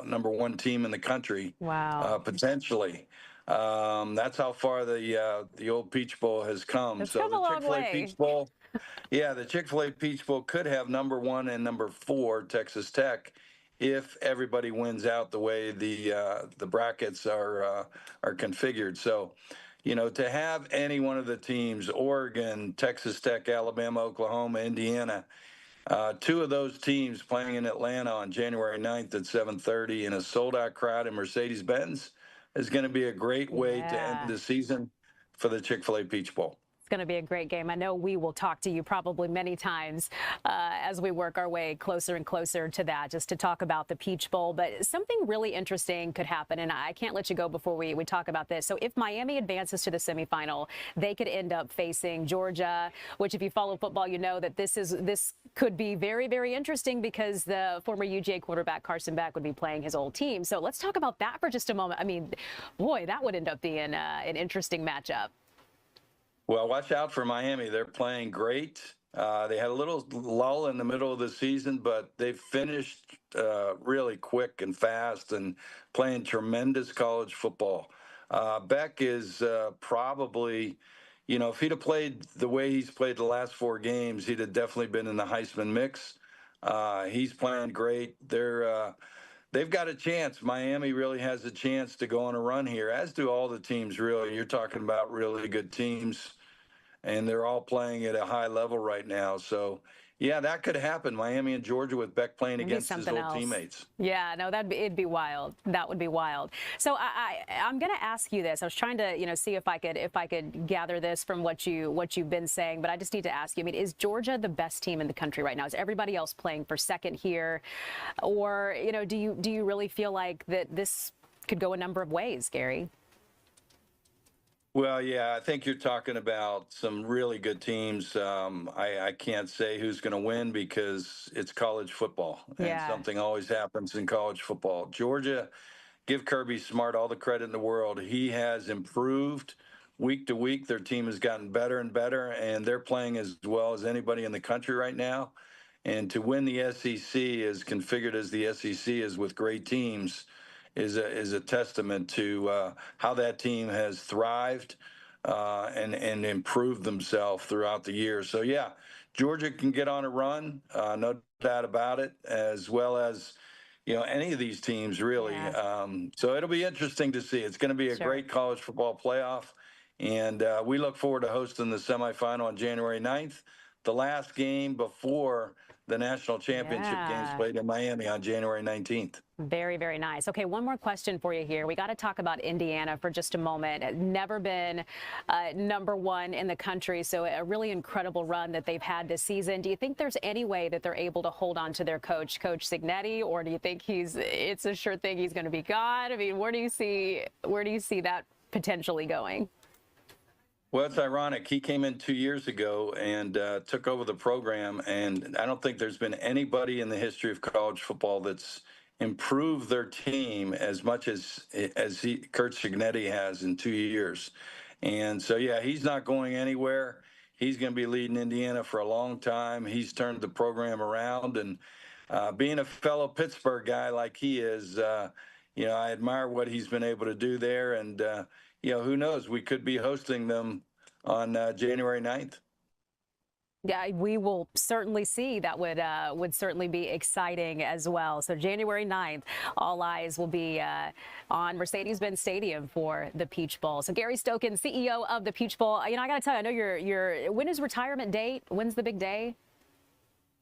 number 1 team in the country. Wow. Potentially. That's how far the old Peach Bowl has come. It's so come the a long Chick-fil-A way. Peach Bowl, the Chick-fil-A Peach Bowl could have number 1 and number 4 Texas Tech if everybody wins out the way the brackets are configured. So, to have any one of the teams, Oregon, Texas Tech, Alabama, Oklahoma, Indiana, 2 of those teams playing in Atlanta on January 9th at 7:30 in a sold-out crowd in Mercedes-Benz is going to be a great way to end the season for the Chick-fil-A Peach Bowl. It's going to be a great game. I know we will talk to you probably many times as we work our way closer and closer to that, just to talk about the Peach Bowl. But something really interesting could happen, and I can't let you go before we talk about this. So if Miami advances to the semifinal, they could end up facing Georgia, which if you follow football, you know that this could be very, very interesting because the former UGA quarterback Carson Beck would be playing his old team. So let's talk about that for just a moment. I mean, boy, that would end up being an interesting matchup. Well, watch out for Miami. They're playing great. They had a little lull in the middle of the season, but they finished really quick and fast and playing tremendous college football. Beck is probably, if he'd have played the way he's played the last 4 games, he'd have definitely been in the Heisman mix. He's playing great. They've got a chance. Miami really has a chance to go on a run here, as do all the teams, really. You're talking about really good teams, and they're all playing at a high level right now. So, yeah, that could happen. Miami and Georgia with Beck playing against his old teammates. Yeah, no, it'd be wild. That would be wild. So I'm going to ask you this. I was trying to, see if I could gather this from what you've been saying, but I just need to ask you. I mean, is Georgia the best team in the country right now? Is everybody else playing for second here, or do you really feel like that this could go a number of ways, Gary? Well, yeah, I think you're talking about some really good teams. I can't say who's going to win because it's college football, and something always happens in college football. Georgia, give Kirby Smart all the credit in the world. He has improved week to week, their team has gotten better and better, and they're playing as well as anybody in the country right now. And to win the SEC as configured as the SEC is with great teams is a testament to how that team has thrived and improved themselves throughout the year. So, yeah, Georgia can get on a run, no doubt about it, as well as any of these teams, really. Yeah. So it'll be interesting to see. It's going to be a great college football playoff. And we look forward to hosting the semifinal on January 9th, the last game before the national championship games played in Miami on January 19th. Very, very nice. Okay, one more question for you here. We got to talk about Indiana for just a moment. Never been #1 in the country, so a really incredible run that they've had this season. Do you think there's any way that they're able to hold on to their coach, Coach Cignetti, or do you think it's a sure thing he's going to be gone? I mean, where do you see that potentially going? Well, it's ironic. He came in 2 years ago and took over the program, and I don't think there's been anybody in the history of college football that's improved their team as much as Kurt Cignetti has in 2 years. And so, yeah, he's not going anywhere. He's going to be leading Indiana for a long time. He's turned the program around, and being a fellow Pittsburgh guy like he is, I admire what he's been able to do there. And who knows? We could be hosting them on January 9th. Yeah, we will certainly see. That would certainly be exciting as well. So January 9th, all eyes will be on Mercedes-Benz Stadium for the Peach Bowl. So Gary Stokan, CEO of the Peach Bowl. I got to tell you, I know when is retirement date? When's the big day?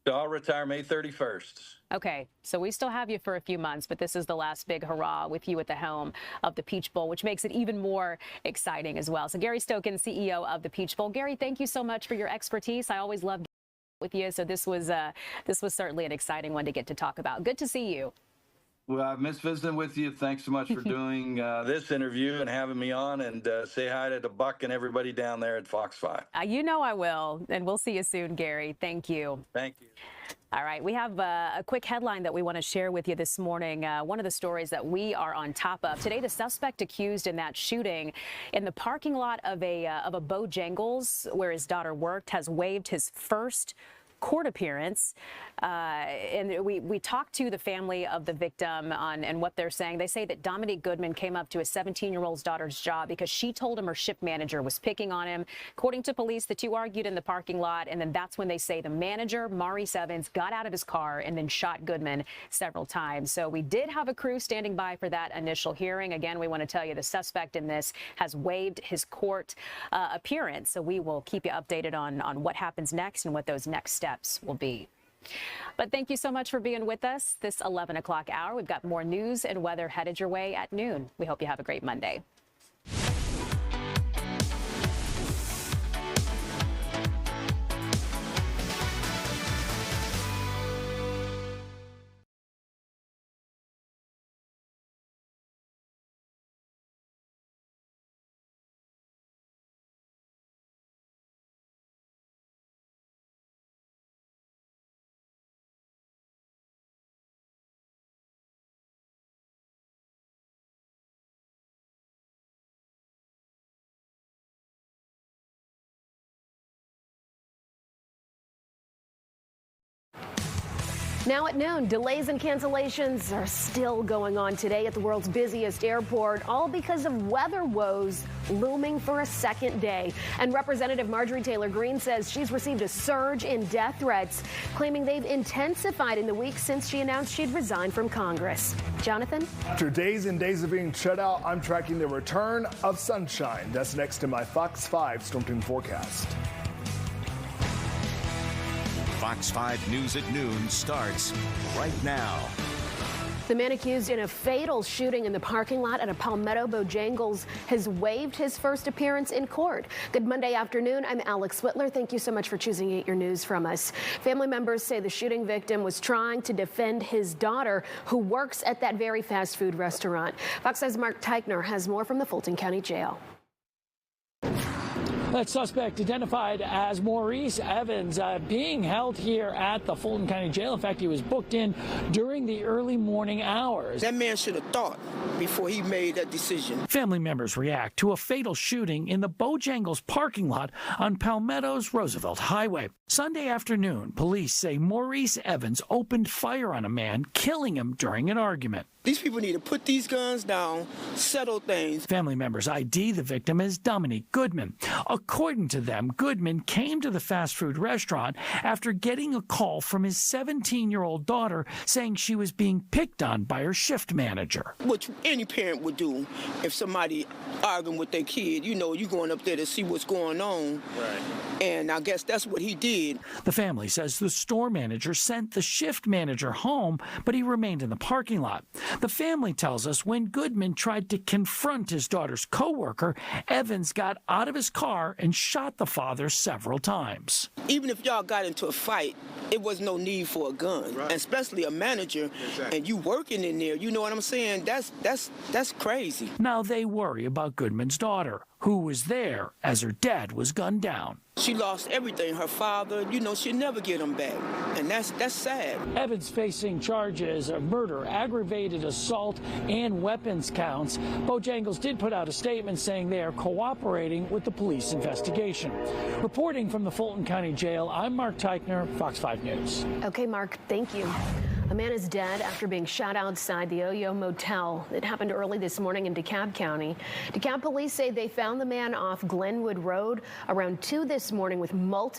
So I'll retire May 31st. Okay, so we still have you for a few months, but this is the last big hurrah with you at the helm of the Peach Bowl, which makes it even more exciting as well. So Gary Stokan, CEO of the Peach Bowl. Gary, thank you so much for your expertise. I always love with you, so this was certainly an exciting one to get to talk about. Good to see you. Well, I've missed visiting with you. Thanks so much for doing this interview and having me on, and say hi to the Buck and everybody down there at Fox 5. You know I will, and we'll see you soon, Gary. Thank you. Thank you. All right, we have a quick headline that we want to share with you this morning. One of the stories that we are on top of today: the suspect accused in that shooting in the parking lot of a Bojangles, where his daughter worked, has waived his first court appearance. And we talked to the family of the victim and what they're saying. They say that Dominique Goodman came up to his 17-year-old daughter's job because she told him her shift manager was picking on him. According to police, the two argued in the parking lot, and then that's when they say the manager, Maurice Evans, got out of his car and then shot Goodman several times. So we did have a crew standing by for that initial hearing. Again, we want to tell you the suspect in this has waived his court appearance. So we will keep you updated on what happens next and what those next steps will be. But thank you so much for being with us this 11 o'clock hour. We've got more news and weather headed your way at noon. We hope you have a great Monday. Now at noon, delays and cancellations are still going on today at the world's busiest airport, all because of weather woes looming for a second day. And Representative Marjorie Taylor Greene says she's received a surge in death threats, claiming they've intensified in the weeks since she announced she'd resign from Congress. Jonathan? After days and days of being shut out, I'm tracking the return of sunshine. That's next to my Fox 5 Storm Team forecast. Fox 5 News at noon starts right now. The man accused in a fatal shooting in the parking lot at a Palmetto Bojangles has waived his first appearance in court. Good Monday afternoon. I'm Alex Whitler. Thank you so much for choosing to get your news from us. Family members say the shooting victim was trying to defend his daughter, who works at that very fast food restaurant. Fox 5's Mark Teichner has more from the Fulton County Jail. That suspect identified as Maurice Evans being held here at the Fulton County Jail. In fact, he was booked in during the early morning hours. That man should have thought before he made that decision. Family members react to a fatal shooting in the Bojangles parking lot on Palmetto's Roosevelt Highway. Sunday afternoon, police say Maurice Evans opened fire on a man, killing him during an argument. These people need to put these guns down, settle things. Family members ID the victim as Dominique Goodman. According to them, Goodman came to the fast food restaurant after getting a call from his 17-year-old daughter saying she was being picked on by her shift manager. What any parent would do if somebody arguing with their kid, you going up there to see what's going on. Right. And I guess that's what he did. The family says the store manager sent the shift manager home, but he remained in the parking lot. The family tells us when Goodman tried to confront his daughter's coworker, Evans got out of his car and shot the father several times. Even if y'all got into a fight, it was no need for a gun, right. Especially a manager, exactly. And you working in there. You know what I'm saying? That's crazy. Now they worry about Goodman's daughter, who was there as her dad was gunned down. She lost everything. Her father, she'll never get him back. And that's sad. Evans facing charges of murder, aggravated assault, and weapons counts. Bojangles did put out a statement saying they are cooperating with the police investigation. Reporting from the Fulton County Jail, I'm Mark Teichner, Fox 5 News. Okay, Mark, thank you. A man is dead after being shot outside the Oyo Motel. It happened early this morning in DeKalb County. DeKalb police say they found the man off Glenwood Road around 2 this morning with multiple